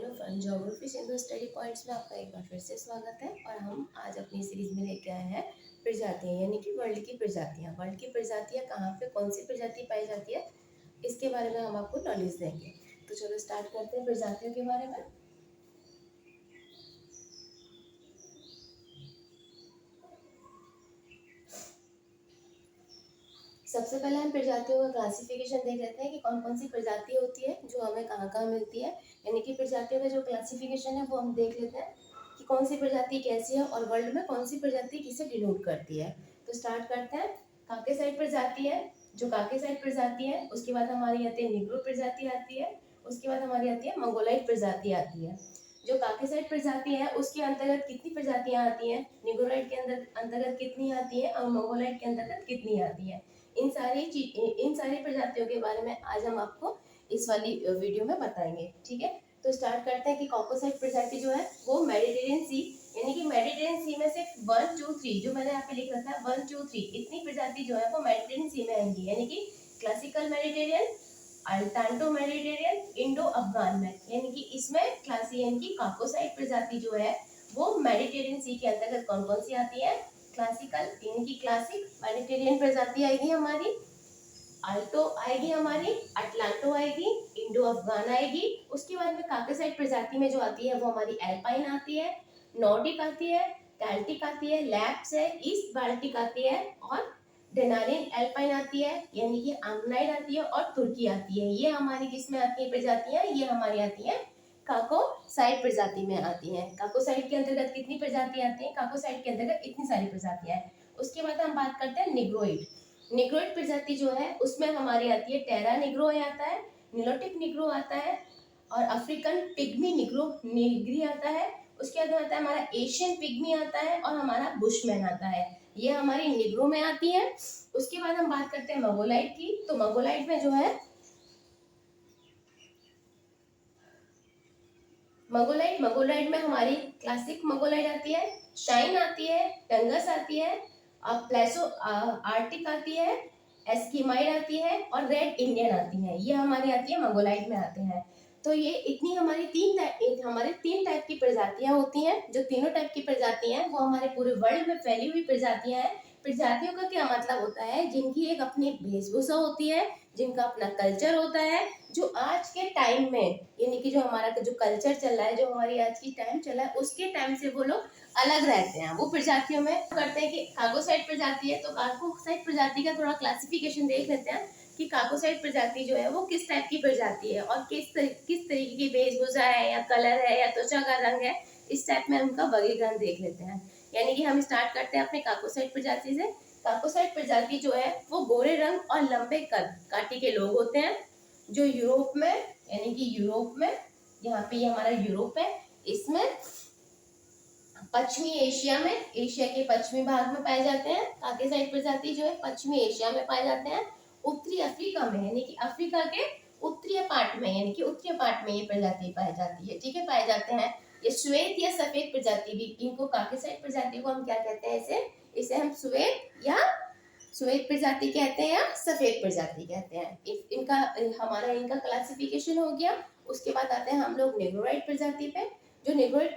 Hello friend, geography Sindhu study points में आपका एक बार फिर से स्वागत है। और हम आज अपनी सीरीज में लेके आए हैं प्रजातियां, यानी कि वर्ल्ड की प्रजातियां। वर्ल्ड की प्रजातियां कहाँ पे कौन सी प्रजाति पाई जाती है, इसके बारे में हम आपको नॉलेज देंगे। तो चलो स्टार्ट करते हैं प्रजातियों के बारे में। सबसे पहले हम प्रजातियों का क्लासिफिकेशन देख लेते हैं कि कौन कौन सी प्रजाति होती है जो हमें कहाँ कहाँ मिलती है। यानी कि प्रजातियों का जो क्लासिफिकेशन है वो हम देख लेते हैं कि कौन सी प्रजाति कैसी है और वर्ल्ड में कौन सी प्रजाति किसे डिनोट करती है। तो स्टार्ट करते हैं। काकेसाइड प्रजाति है, जो काकेसाइड प्रजाति है उसके बाद हमारी आती है निग्रो प्रजाति आती है, उसके बाद हमारी आती है मंगोलाइड प्रजाति आती है। जो काकेसाइड प्रजाति है उसके अंतर्गत कितनी प्रजातियां आती हैं, निग्रोलाइड के अंतर्गत कितनी आती है और मंगोलाइड के अंतर्गत कितनी आती है। इन सारी प्रजातियों के बारे में आज हम आपको इस वाली वीडियो में बताएंगे। ठीक है, तो स्टार्ट करते हैं कि कॉकोसाइड प्रजाति जो है वो मेडिटेरियन सी, यानी कि मेडिटेरियन सी में से 1 2 3 जो मैंने यहाँ पे लिख रखा है 1 2 3 इतनी प्रजाति जो है वो मेडिटेरियन सी में आएंगी। यानी कि classical Mediterranean, Atlanto Mediterranean, Indo Afghan में, यानी कि इसमें यानी कि कॉकोसाइड प्रजाति जो है वो मेडिटेरियन सी के अंतर्गत कौन कौन सी आती है। क्लासिकल यानी कि क्लासिक मेडिटेरियन प्रजाति आएगी हमारी, अल्टो आएगी हमारी, अटलांटो आएगी, इंडो अफगान आएगी। उसके बाद में काकेसाइड प्रजाति में जो आती है वो हमारी एल्पाइन आती है, नॉर्डिक आती है, कैल्टिक आती है, लैप्स है, ईस्ट बाल्टिक आती है और डेनारियन एल्पाइन आती है, यानी कि आम्नाइड आती है और तुर्की आती है। ये हमारी किसमें आती है प्रजातियां, ये हमारी आती है काकोसाइड प्रजाति में आती हैं। काकोसाइड के अंतर्गत कितनी प्रजाति आती हैं, काकोसाइड के अंतर्गत इतनी सारी प्रजातियां हैं। उसके बाद हम बात करते हैं निग्रोइड। निग्रोइड प्रजाति जो है उसमें हमारी आती है टेरा निग्रो आता है, निलोटिक निग्रो आता है और अफ्रीकन पिग्मी निग्री आता है। उसके बाद आता है हमारा एशियन पिग्मी आता है और हमारा बुशमैन आता है, ये हमारी निग्रो में आती है। उसके बाद हम बात करते हैं मंगोलाइड की। तो मंगोलाइड में जो है मंगोलाइड में हमारी क्लासिक मंगोलाइड आती है, शाइन आती है, टंगस आती है, प्लेसो आर्टिक आती है, एस्किमाइड आती है और रेड इंडियन आती है। ये हमारी आती है मंगोलाइड में आते हैं। तो ये इतनी हमारी हमारे 3 टाइप की प्रजातियां होती हैं। जो तीनों टाइप की प्रजातियां हैं वो हमारे पूरे वर्ल्ड में फैली हुई प्रजातियां हैं। प्रजातियों का क्या मतलब होता है, जिनकी एक अपनी वेशभूषा होती है, जिनका अपना कल्चर होता है, जो आज के टाइम में यानी कि जो हमारा जो कल्चर चल रहा है, जो हमारी आज की टाइम चला है उसके टाइम से वो लोग अलग रहते हैं। वो प्रजातियों में करते हैं कि काकोसाइड प्रजाति है, तो काकोसाइड प्रजाति का थोड़ा क्लासिफिकेशन देख लेते हैं कि काकोसाइड प्रजाति जो है वो किस टाइप की प्रजाति है और किस तरीके की वेशभूषा है या कलर है या त्वचा का रंग है। इस टाइप में उनका वर्गीकरण देख लेते हैं। यानी कि हम स्टार्ट करते हैं अपने काकोसाइड प्रजाति से। काकोसाइड प्रजाति जो है वो गोरे रंग और लंबे कद काटी के लोग होते हैं, जो यूरोप में, यानी कि यूरोप में, यहाँ पे ये हमारा यूरोप है, इसमें पश्चिमी एशिया में, एशिया के पश्चिमी भाग में पाए जाते हैं। काकेसाइड प्रजाति जो है पश्चिमी एशिया में पाए जाते हैं। उत्तरी अफ्रीका में, यानी कि अफ्रीका के उत्तरीय पार्ट में, यानी कि उत्तरीय पार्ट में ये प्रजाति पाई जाती है। ठीक है, पाए जाते हैं। ये श्वेत या सफेद प्रजाति भी, इनको काकेसाइड प्रजाति को हम क्या कहते हैं, इसे हम श्वेत प्रजाति कहते हैं या सफेद प्रजाति कहते हैं। इनका क्लासिफिकेशन हो गया। उसके बाद आते हैं हम लोग नेग्रोइड प्रजाति पे। जो नेग्रोइड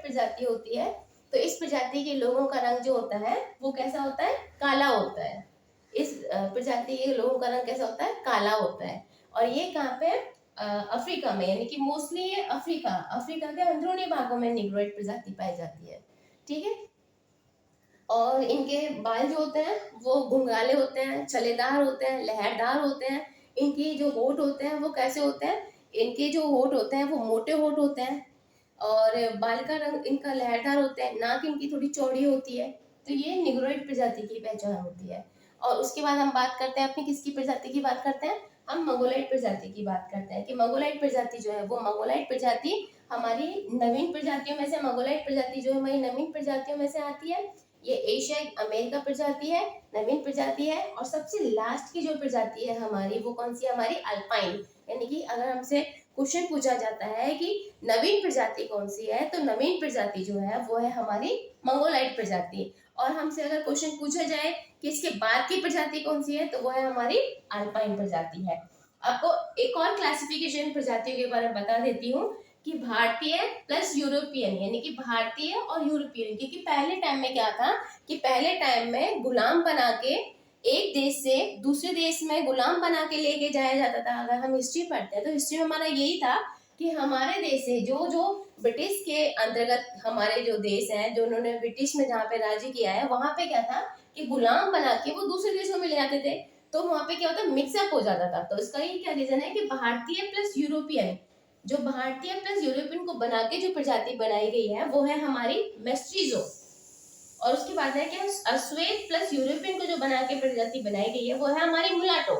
प्रजाति होती है, तो इस प्रजाति के लोगों का रंग जो होता है वो कैसा होता है, काला होता है। इस प्रजाति के लोगों का रंग कैसा होता है, काला होता है। और ये कहाँ पे, अफ्रीका में, यानी कि मोस्टली ये अफ्रीका के अंदरूनी भागों में नेग्रोइड प्रजाति पाई जाती है। ठीक है, और इनके बाल जो होते हैं वो घुंघराले होते हैं, छलेदार होते हैं, लहरदार होते हैं। इनकी जो होंठ होते हैं वो कैसे होते हैं, इनके जो होंठ होते हैं वो मोटे होंठ होते हैं और बाल का रंग इनका लहरदार होता है, नाक इनकी थोड़ी चौड़ी होती है। तो ये निग्रोइड प्रजाति की पहचान होती है। और उसके बाद हम बात करते हैं अपनी किसकी प्रजाति की बात करते हैं, हम मंगोलाइड प्रजाति की बात करते हैं कि मंगोलाइड प्रजाति जो है वो मंगोलाइड प्रजाति हमारी नवीन प्रजातियों में से, मंगोलाइड प्रजाति जो हमारी नवीन प्रजातियों में से आती है। ये एशिया अमेरिका प्रजाति है, नवीन प्रजाति है। और सबसे लास्ट की जो प्रजाति है हमारी वो कौन सी है, हमारी अल्पाइन। यानी कि अगर हमसे क्वेश्चन पूछा जाता है कि नवीन प्रजाति कौन सी है, तो नवीन प्रजाति जो है वो है हमारी मंगोलाइड प्रजाति। और हमसे अगर क्वेश्चन पूछा जाए कि इसके बाद की प्रजाति कौन सी है, तो वो है हमारी अल्पाइन प्रजाति है। आपको एक और क्लासिफिकेशन प्रजातियों के बारे में बता देती हूँ कि भारतीय प्लस यूरोपियन, यानी कि भारतीय और यूरोपियन। क्योंकि पहले टाइम में क्या था कि पहले टाइम में गुलाम बना के एक देश से दूसरे देश में गुलाम बना के लेके जाया जाता था। अगर हम हिस्ट्री पढ़ते हैं तो हिस्ट्री में हमारा यही था कि हमारे देश से जो जो ब्रिटिश के अंतर्गत हमारे जो देश हैं, जो उन्होंने ब्रिटिश में जहाँ पे राज किया है, वहां पे क्या था कि गुलाम बना के वो दूसरे देशों में ले जाते थे। तो वहां पे क्या होता मिक्सअप हो जाता था। तो इसका ये क्या रीजन है कि भारतीय प्लस यूरोपियन, जो भारतीय प्लस यूरोपियन को बना के जो प्रजाति बनाई गई है वो है हमारी मेस्ट्रीजो। और उसके बाद है क्या, अश्वेत प्लस यूरोपियन को जो बना के प्रजाति बनाई गई है वो है हमारी मुलाटो।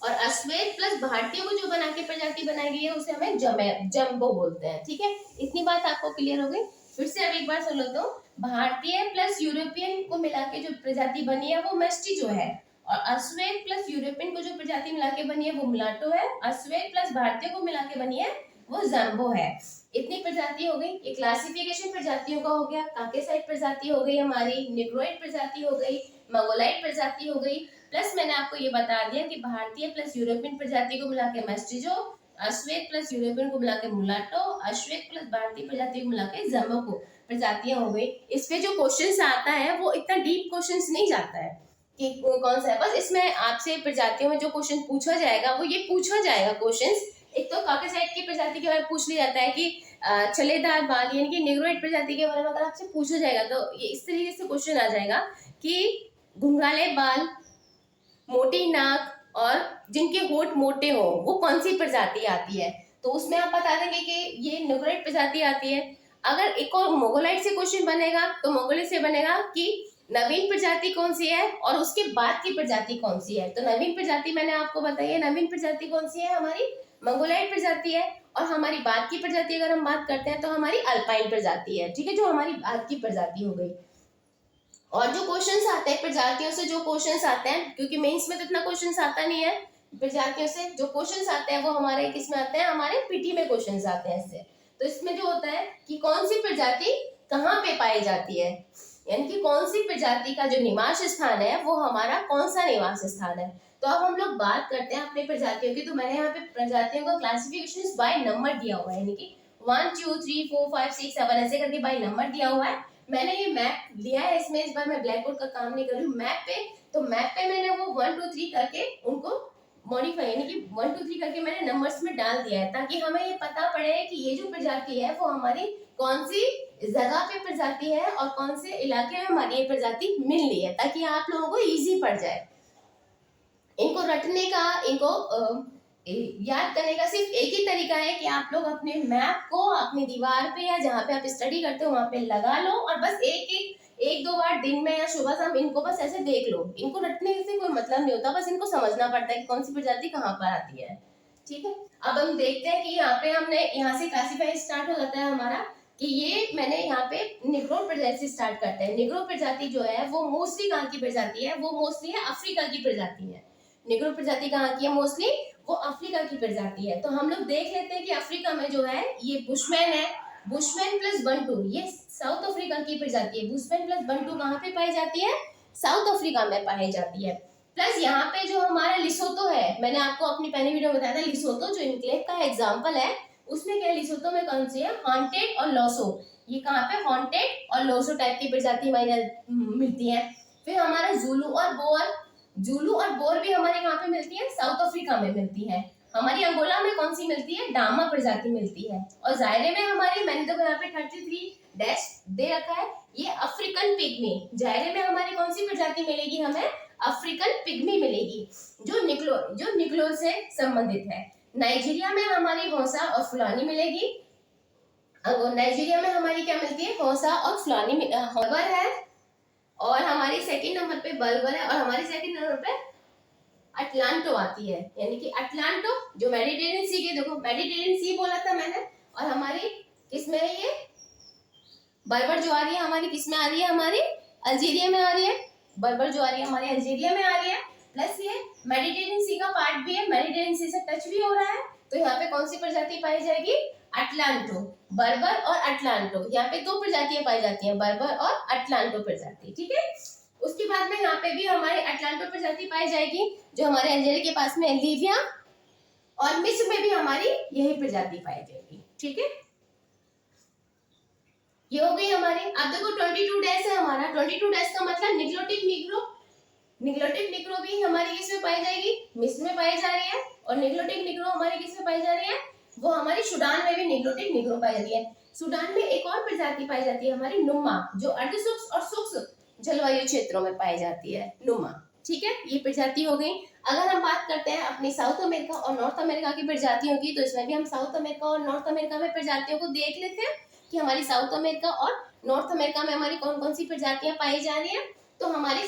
और अश्वेत प्लस भारतीय को जो बना के प्रजाति बनाई गई है उसे हमें जम्बो बोलते हैं। ठीक है, इतनी बात आपको क्लियर हो गई। फिर से अब एक बार सुन लो तो, भारतीय प्लस यूरोपियन को मिला के जो प्रजाति बनी है वो मेस्टिजो है, और अश्वेत प्लस यूरोपियन को जो प्रजाति मिला के बनी है वो मुलाटो है, अश्वेत प्लस भारतीय को मिला के बनी है वो जम्बो है। इतनी प्रजाति हो गई। ये क्लासिफिकेशन प्रजातियों का हो गया। काकेसाइड प्रजाति हो गई हमारी, निग्रोइड प्रजाति हो गई, मंगोलाइड प्रजाति हो गई, प्लस मैंने आपको ये बता दिया कि भारतीय प्लस यूरोपियन प्रजाति को मिला के मेस्टिजो, अश्वेत प्लस यूरोपियन को मिला के मुलाटो, अश्वेत प्लस भारतीय प्रजाति को मिला के जम्बो प्रजातियां हो गई। इस पे जो क्वेश्चंस आता है वो इतना डीप क्वेश्चंस नहीं जाता है कि कौन सा है, बस इसमें आपसे प्रजातियों में जो क्वेश्चन पूछा जाएगा वो ये पूछा जाएगा क्वेश्चंस। एक तो काकेसाइड की प्रजाति के बारे में पूछ लिया जाता है कि छल्लेदार बाल यानी कि निग्रोइड प्रजाति के बारे में अगर आपसे पूछा जाएगा तो ये इस तरीके से क्वेश्चन आ जाएगा कि घुंघराले बाल, मोटी नाक और जिनके होठ मोटे हो वो कौन सी प्रजाति आती है। तो उसमें आप बता देंगे कि ये निग्रोइड प्रजाति आती है। अगर एक और मोगोलाइड से क्वेश्चन बनेगा तो मोगोलाइड से बनेगा कि नवीन प्रजाति कौन सी है और उसके बाद की प्रजाति कौन सी है। तो नवीन प्रजाति मैंने आपको बताई है, नवीन प्रजाति कौन सी है, हमारी मंगोलाइड प्रजाति है। और हमारी बाद की प्रजाति अगर हम बात करते हैं तो हमारी अल्पाइन प्रजाति है। ठीक है, जो हमारी बाद की प्रजाति हो गई। और जो क्वेश्चंस आते हैं प्रजातियों से, जो क्वेश्चंस आते हैं, क्योंकि मेंस में तो इतना क्वेश्चंस आता नहीं है, प्रजातियों से जो क्वेश्चंस आते हैं वो हमारे किस में आते हैं, हमारे पीटी में क्वेश्चंस आते हैं इससे। तो इसमें जो होता है कि कौन सी प्रजाति कहाँ पे पाई जाती है, यानी कि कौन सी प्रजाति का जो निवास स्थान है वो हमारा कौन सा निवास स्थान है। तो अब हम लोग बात करते हैं अपने प्रजातियों की। तो मैंने यहाँ पे प्रजातियों का क्लासिफिकेशन बाय नंबर दिया हुआ है, यानी कि 1 2 3 4 5 6 7 ऐसे करके बाय नंबर दिया हुआ है। मैंने ये मैप दिया है, इसमें इस बार मैं ब्लैक बोर्ड का काम नहीं कर रही हूँ, मैप पे। तो मैप पे मैंने वो 1 2 3 करके उनको मॉडिफाई, यानी कि 1 2 3 करके मैंने नंबर्स में डाल दिया है, ताकि हमें ये पता पड़े कि ये जो प्रजाति है वो हमारी कौन सी जगह पे प्रजाति है और कौन से इलाके में हमारी ये प्रजाति मिल रही है, ताकि आप लोगों को इजी पड़ जाए। इनको रटने का, इनको याद करने का सिर्फ एक ही तरीका है कि आप लोग अपने मैप को अपनी दीवार पे या जहाँ पे आप स्टडी करते हो वहां पे लगा लो, और बस एक दो बार दिन में या सुबह शाम इनको बस ऐसे देख लो। इनको रटने से कोई मतलब नहीं होता, बस इनको समझना पड़ता है कि कौन सी प्रजाति कहाँ पर आती है। ठीक है, अब हम देखते हैं कि यहाँ पे हमने यहाँ से क्लासीफाई स्टार्ट हो जाता है हमारा, कि ये मैंने यहाँ पे निग्रो प्रजाति से स्टार्ट करते हैं। निग्रो प्रजाति जो है वो मोस्टली कहाँ की प्रजाति है, वो मोस्टली है अफ्रीका की प्रजाति है। निग्रो प्रजाति कहाँ की है, मोस्टली वो अफ्रीका की प्रजाति है। तो हम लोग देख लेते हैं कि अफ्रीका में जो है ये बुशमैन है, बुशमैन प्लस बंटू, ये साउथ अफ्रीका की प्रजाति है। बुशमैन प्लस बंटू कहाँ पे पाई जाती है, साउथ अफ्रीका में पाई जाती है। प्लस यहाँ पे जो हमारा लिसोतो है, मैंने आपको अपनी पहली वीडियो में बताया था लिसोतो जो इनक्लेव का एग्जाम्पल है, उसमें क्या है, लिसोतो में कौन सी है, हॉन्टेड और लोसो। ये कहाँ पे हॉन्टेड और लोसो टाइप की प्रजाति मिलती है। फिर हमारा जुलू और बोअर, जुलू और बोर भी हमारे कहाँ पे मिलती है, साउथ अफ्रीका में मिलती है। हमारी अंगोला में कौन सी मिलती है, डामा प्रजाति मिलती है। और जायरे में हमारी, मैंने तो यहाँ पे 33 डैश दे रखा है, ये अफ्रीकन पिग्मी। जायरे में हमारी कौन सी प्रजाति मिलेगी, हमें अफ्रीकन पिग्मी मिलेगी, जो निग्रो से संबंधित है। नाइजीरिया में हमारी हौसा और फुलानी मिलेगी। नाइजीरिया में हमारी क्या मिलती है, हौसा और फुलानी बर्बर है, और हमारी सेकंड नंबर पे बर्बर है, और हमारी सेकंड नंबर पे अटलांटो आती है, यानी कि अटलांटो जो मेडिटेरियन सी के, देखो मेडिटेरियन सी बोला था मैंने, और हमारी किसमें है ये बर्बर जो आ रही है, हमारी किसमें आ रही है, हमारी अल्जीरिया में आ रही है। बर्बर जो आ रही है हमारी अल्जीरिया में आ रही है। प्लस ये मेडिटेरियन सी का पार्ट भी है, मेडिटेरियन सी से टच भी हो रहा है। तो यहाँ पे कौन सी प्रजाति पाई जाएगी, अटलांटो, बर्बर और अटलांटो। यहाँ पे दो प्रजातियां पाई जाती हैं, बर्बर और अटलांटो प्रजाति। ठीक है, उसके बाद में यहाँ पे भी हमारे अटलांटो प्रजाति पाई जाएगी, जो हमारे अल्जीरिया के पास में लीबिया, और मिस्र में भी हमारी यही प्रजाति पाई जाएगी। ठीक है, ये हो गई हमारी। अब देखो 22 डैश है हमारा, 22 डैश का मतलब निग्लोटिक निग्रो। निग्लोटिक निग्रो भी हमारी किसमें पाई जाएगी, मिस्र में पाई जा रही है। और निग्लोटिक निग्रो हमारी किसमें पाई जा रही है, वो हमारी सूडान में भी निग्लोटिक निग्रो पाई जाती है। सूडान में एक और प्रजाति पाई जाती है हमारी नुमा, जो अर्धशुष्क और शुष्क जलवायु क्षेत्रों में पाई जाती है, नुमा। ठीक है, ये प्रजाति हो गई। अगर हम बात करते हैं अपनी साउथ अमेरिका और नॉर्थ अमेरिका की प्रजातियों की, तो इसमें भी हम साउथ अमेरिका और नॉर्थ अमेरिका में प्रजातियों को देख लेते हैं कि हमारी साउथ अमेरिका और नॉर्थ अमेरिका में हमारी कौन कौन सी प्रजातियां पाई जा रही है। तो हमारी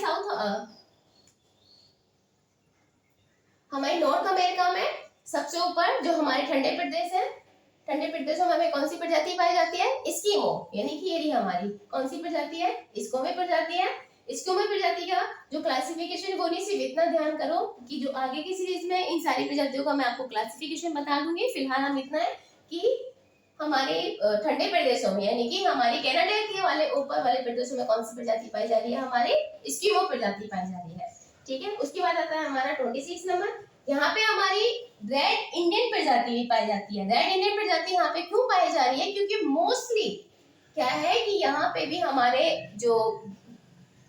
हमारी नॉर्थ अमेरिका में सबसे ऊपर जो हमारे ठंडे प्रदेश है, ठंडे प्रदेशों में हमें कौन सी प्रजाति पाई जाती है, एस्किमो, यानी कि ये हमारी कौन सी प्रजाति है, एस्किमो प्रजाति है। एस्किमो प्रजाति का जो क्लासिफिकेशन वो नहीं, सिर्फ इतना ध्यान करो कि जो आगे की सीरीज में इन सारी प्रजातियों का मैं आपको क्लासिफिकेशन बता दूंगी। फिलहाल हम इतना है कि हमारे ठंडे प्रदेशों में, यानी कि हमारे कनाडा के वाले ऊपर वाले प्रदेशों में कौन सी प्रजाति पाई जा रही है, हमारी एस्किमो प्रजाति पाई जा रही है। ठीक है, उसके बाद आता है हमारा 26 नंबर। यहाँ पे हमारी रेड इंडियन प्रजाति भी पाई जाती है। रेड इंडियन प्रजाति यहाँ पे क्यों पाई जा रही है, क्योंकि मोस्टली क्या है कि यहाँ पे भी हमारे जो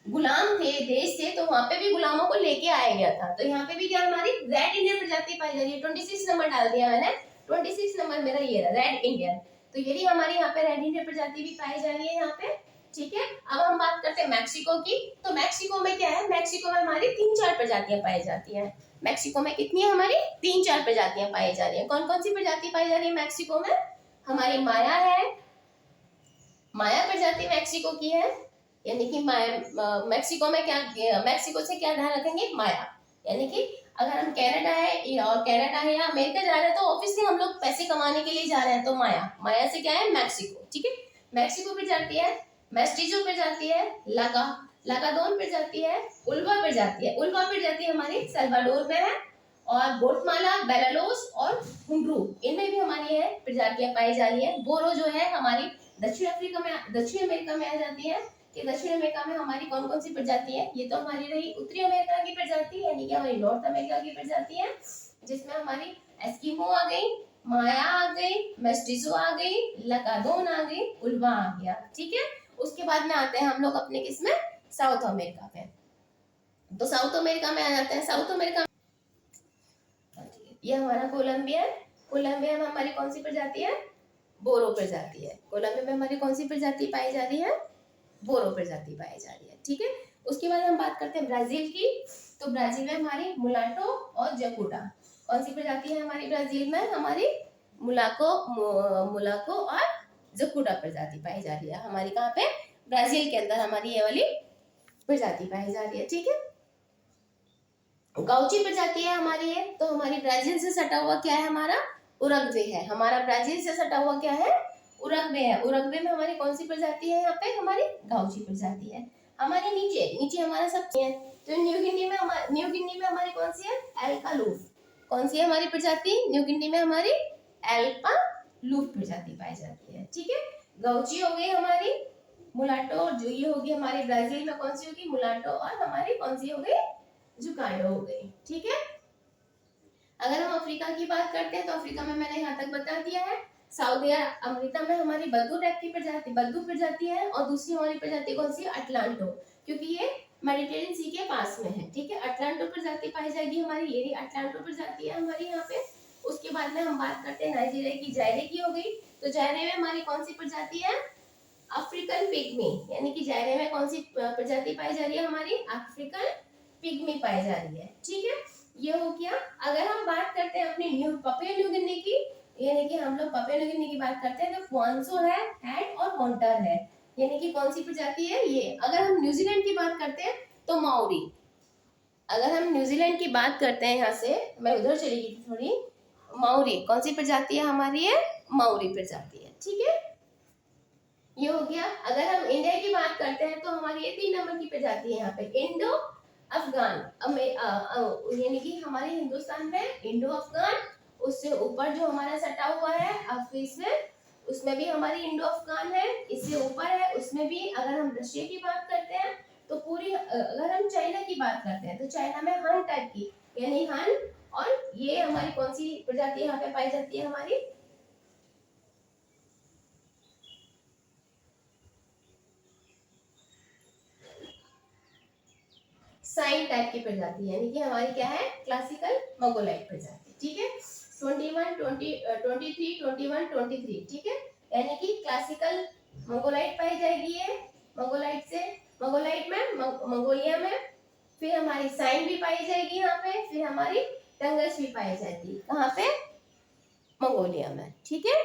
गुलाम थे, देश थे, तो वहां पे भी गुलामों को लेके आया गया था। तो यहाँ पे भी क्या हमारी रेड इंडियन प्रजाति पाई जा रही है। 26 नंबर डाल दिया मैंने, 26 नंबर मेरा ये रहा, रेड इंडियन। तो यही हमारी यहाँ पे रेड इंडियन प्रजाति भी पाई जा रही है यहाँ पे। ठीक है, अब हम बात करते हैं मैक्सिको की। तो मैक्सिको में क्या है, मैक्सिको में हमारी 3-4 प्रजातियां पाई जाती हैं। मैक्सिको में कितनी है हमारी, 3-4 प्रजातियां पाई जा रही है। कौन कौन सी प्रजाति पाई जा रही है मैक्सिको में, हमारी माया है, माया प्रजाति मैक्सिको की है। यानी कि मैक्सिको में क्या, मैक्सिको से क्या ध्यान रखेंगे, माया। यानी कि अगर हम कनाडा है और कनाडा है या अमेरिका जा रहे हैं, तो ऑब्वियसली हम लोग पैसे कमाने के लिए जा रहे हैं, तो माया, माया से क्या है, मैक्सिको। ठीक है, मैक्सिको प्रजाति है, मेस्टिजो प्रजाति है, लागादोन प्रजाति है, उल्वा प्रजाति है। उल्वा प्रजाति हमारी सल्वाडोर में है, और बोटमाला, बेलारूस और हुंड्रू, इनमें भी हमारी है प्रजातियां पाई जा रही है। बोरो जो है हमारी दक्षिण अफ्रीका में, दक्षिण अमेरिका में आ जाती है। कि दक्षिण अमेरिका में हमारी कौन कौन सी प्रजाति है, ये तो हमारी रही उत्तरी अमेरिका की प्रजाति, यानी कि हमारी नॉर्थ अमेरिका की प्रजाति है, जिसमें हमारी एस्किमो आ गई, माया आ गई, मेस्टिजो आ गई, लागादोन आ गई, उल्वा आ गया। ठीक है, उसके बाद में आते हैं हम लोग अपने किसमें, साउथ अमेरिका में। तो साउथ अमेरिका में आ जाते हैं। साउथ अमेरिका, ये हमारा कोलंबिया है। कोलंबिया में हमारी कौन सी प्रजाति है, बोरो प्रजाति है। कोलंबिया में हमारी कौन सी प्रजाति पाई जा रही है, बोरो प्रजाति पाई जा रही है। ठीक है, उसके बाद हम बात करते हैं ब्राजील की। तो ब्राजील में हमारी मुलाटो और जकूटा, कौन सी प्रजाति है हमारी ब्राजील में, हमारी मुलाको और जकूटा प्रजाति पाई जा रही है हमारी। कहाँ पे, ब्राजील के अंदर हमारी ये वाली प्रजाति पाई जा रही है। ठीक है, गाउची प्रजाति है हमारी है। तो हमारी ब्राजील से सटा हुआ क्या है, हमारा उरुग्वे है। हमारा ब्राजील से सटा हुआ क्या है, उरुग्वे है। उरुग्वे में हमारी कौन सी प्रजाति है, यहाँ पे हमारी गाउची प्रजाति है। हमारे नीचे नीचे हमारा सब है। तो न्यू गिनी में हमारी कौन सी है, एल्कालूफ। कौन सी है हमारी प्रजाति, न्यू गिनी में हमारी एल्कालूफ प्रजाति पाई जाती है। ठीक है, गाउची हो गई हमारी, मुलाटो जो ये होगी हमारी ब्राजील में कौन सी होगी, मुलाटो, और हमारी कौन सी हो गई, जुकाडो हो गई। ठीक है, अगर हम अफ्रीका की बात करते हैं, तो अफ्रीका में मैंने यहाँ तक बता दिया है। साउथ अमेरिका में हमारी बद्दू टाइप की प्रजाति, बद्दू प्रजाति है, और दूसरी हमारी प्रजाति कौन सी है, अटलांटो, क्योंकि ये मेडिटेरियन सी के पास में है। ठीक है, अटलांटो प्रजाति पाई जाएगी हमारी, ये अटलांटो प्रजाति है हमारी यहाँ पे। उसके बाद में हम बात करते हैं नाइजीरिया की, जायरे की हो गई। तो जायरे में हमारी कौन सी प्रजाति है, अफ्रीकन पिग्मी, यानी कि जायरे में कौन सी प्रजाति पाई जा रही है, हमारी अफ्रीकन पिग्मी पाई जा रही है। ठीक है, ये हो गया। अगर हम बात करते हैं अपनी पापुआ न्यू गिनी की, यानी कि हम लोग पापुआ न्यू गिनी की बात करते हैं, तो क्वांसो है, हैट और हॉन्टर है, यानी कि कौन सी प्रजाति है ये। अगर हम न्यूजीलैंड की बात करते हैं, तो माओरी। अगर हम न्यूजीलैंड की बात करते हैं, यहाँ से मैं उधर चली गई थी थोड़ी, माओरी कौन सी प्रजाति है हमारी, है माओरी प्रजाति है। ठीक है, ये हो गया। अगर हम इंडिया की बात करते हैं, तो हमारी ये 3 नंबर की प्रजाति है यहाँ पे, इंडो अफगान, यानी कि हमारे हिंदुस्तान में इंडो अफगान, उससे ऊपर जो हमारा सटा हुआ है अफ्रीका में, उसमें भी हमारी इंडो अफगान है। इससे ऊपर है उसमें भी, अगर हम रशिया की बात करते हैं, तो पूरी अगर हम चाइना की बात करते हैं तो चाइना में हन टाइप की, यानी हन, और ये हमारी कौन सी प्रजाति यहाँ पे पाई जाती है, हमारी साइन टाइप की प्रजाति, यानी कि हमारी क्या है, क्लासिकल मंगोलाइट प्रजाति। ठीक है, 21, 20, 23, 21, 23, ठीक है, यानी कि क्लासिकल मंगोलाइट पाई जाएगी ये, मंगोलाइट से, मंगोलाइट में मंगोलिया में, फिर हमारी साइन भी पाई जाएगी यहाँ पे, फिर हमारी टंगस भी पाई जाएगी, कहाँ पे, मंगोलिया में। ठीक है,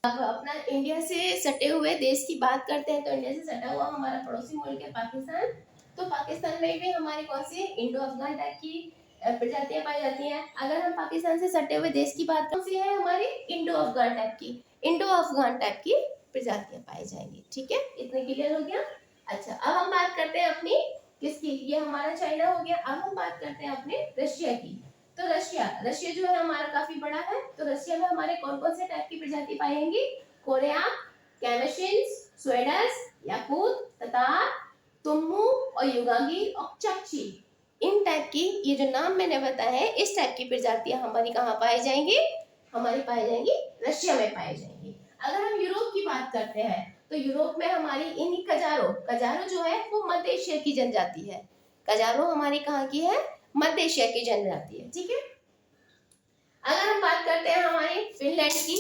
अब अपना इंडिया से सटे हुए देश की बात करते हैं, तो इंडिया से सटा हुआ हमारा पड़ोसी मुल्क है पाकिस्तान। तो पाकिस्तान में भी हमारी कौन सी इंडो अफगान टाइप की प्रजातियां पाई जाती हैं। अगर हम पाकिस्तान से सटे हुए देश की बात, कौन सी है हमारी, इंडो अफगान टाइप की, इंडो अफगान टाइप की प्रजातियां पाई जाएंगी। ठीक है, इतने क्लियर हो गया। अच्छा, अब हम बात करते हैं अपनी किसकी, ये हमारा चाइना हो गया। अब हम बात करते हैं अपने रशिया की। तो रशिया, रशिया जो है हमारा काफी बड़ा है, तो रशिया में हमारे कौन कौन से टाइप की प्रजाति पाएंगी, कोरिया, कैमेशिन्स, स्वेडस, याकूत, ततार, तुम्मू और युगांगी और चकची, इन टाइप की, ये जो नाम मैंने बताया है, इस टाइप की प्रजातियां हमारी कहाँ पाई जाएंगी, हमारी पाई जाएंगी रशिया में पाई जाएंगी। अगर हम यूरोप की बात करते हैं तो यूरोप में हमारी इन कजारो, कजारो जो है वो मध्य एशिया की जनजाति है, कजारो हमारी कहाँ की है, मध्य एशिया की जनजाति है। ठीक है, अगर हम बात करते हैं हमारी फिनलैंड की,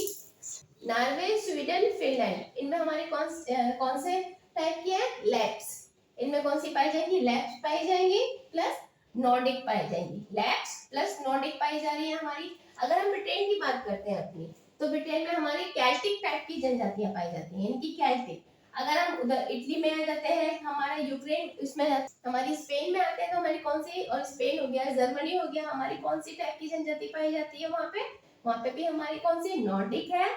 नॉर्वे, स्वीडन, फिनलैंड, इनमें हमारे कौन से टाइप की है, लैप्स, इनमें कौन सी पाई जाएंगी, लैप्स पाई जाएंगी, प्लस नॉर्डिक पाई जाएंगी, लैप्स प्लस नॉर्डिक पाई जा रही है हमारी। अगर हम ब्रिटेन की बात करते हैं अपनी, तो ब्रिटेन में हमारी कैल्टिक टाइप की जनजातियां पाई जाती हैं, यानी कि कैल्टिक। अगर हम उधर इटली में आ जाते हैं, हमारा यूक्रेन, इसमें हमारी स्पेन में आते हैं, तो हमारी कौन सी, और स्पेन हो गया, जर्मनी हो गया, हमारी कौन सी टाइप की जनजाति पाई जाती है वहां पे भी हमारी कौन सी, नॉर्डिक है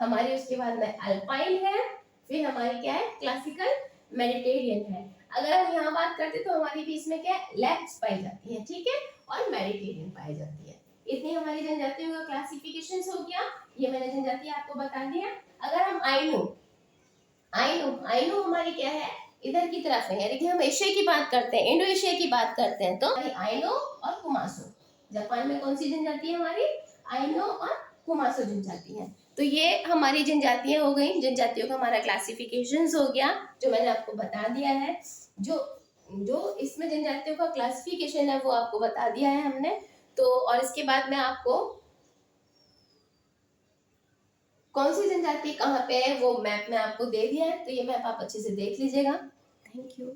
हमारी, उसके बाद में अल्पाइन है, फिर हमारी क्या है, क्लासिकल मेडिटेरियन है। अगर हम यहाँ बात करते तो हमारी बीच में क्या है, लैप्स पाई जाती है। ठीक है, और मेडिटेरियन पाई जाती है। इतनी हमारी जनजातियों का क्लासिफिकेशन हो गया, ये मैंने जनजाति आपको बता दिया। अगर हम आइनू, आइनू हमारी क्या है, इधर की तरफ है, यानी कि हम एशिया की बात करते हैं, इंडो एशिया की बात करते हैं, तो आइनो और कुमासो, जापान में कौन सी जनजाति है हमारी, आइनो और कुमासो जनजाति है। तो ये हमारी जनजातियां हो गई, जनजातियों का हमारा क्लासिफिकेशन हो गया, जो मैंने आपको बता दिया है। जो जो इसमें जनजातियों का क्लासिफिकेशन है वो आपको बता दिया है हमने। तो और इसके बाद में आपको कौन सी जनजाति कहाँ पे है वो मैप में आपको दे दिया है, तो ये मैप आप अच्छे से देख लीजिएगा। Thank you.